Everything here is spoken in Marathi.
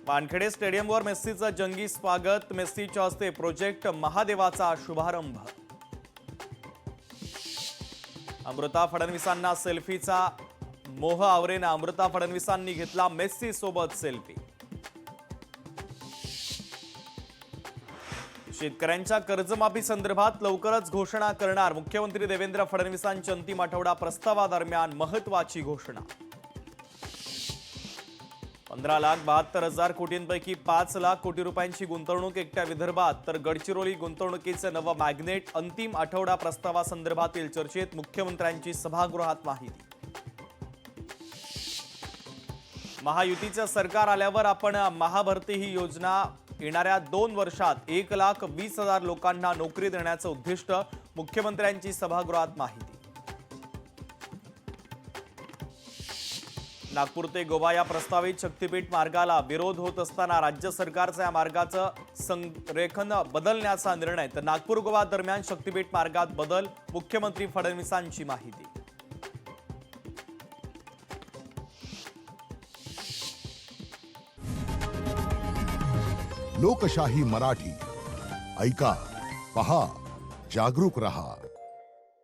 वानखेडे स्टेडियमवर मेस्सीचं जंगी स्वागत। मेस्सीच्या हस्ते प्रोजेक्ट महादेवाचा शुभारंभ। अमृता फडणवीसांना सेल्फीचा मोह आवरेना। अमृता फडणवीसांनी घेतला मेस्सी सोबत सेल्फी। शेतकऱ्यांच्या कर्जमाफी संदर्भात लवकरच घोषणा करणार। मुख्यमंत्री देवेंद्र फडणवीसांच्या अंतिम आठवडा प्रस्तावादरम्यान महत्त्वाची घोषणा। 15,72,000 कोटींपैकी 5 लाख कोटी रुपयांची गुंतवणूक एकट्या विदर्भात, तर गडचिरोली गुंतवणुकीचे नवं मॅग्नेट। अंतिम आठवडा प्रस्तावासंदर्भातील चर्चेत मुख्यमंत्र्यांची सभागृहात माहिती। महायुतीचं सरकार आल्यावर आपण महाभरती ही योजना येणाऱ्या 2 वर्षात 1,20,000 लोकांना नोकरी देण्याचं उद्दिष्ट। मुख्यमंत्र्यांची सभागृहात माहिती। नागपूर ते गोवा या प्रस्तावित शक्तीपीठ मार्गाला विरोध होत असताना राज्य सरकारचा या मार्गाचं संरेखन बदलण्याचा निर्णय। तर नागपूर गोवा दरम्यान शक्तीपीठ मार्गात बदल। मुख्यमंत्री फडणवीसांची माहिती। लोकशाही मराठी ऐका, पहा, जागरूक रहा।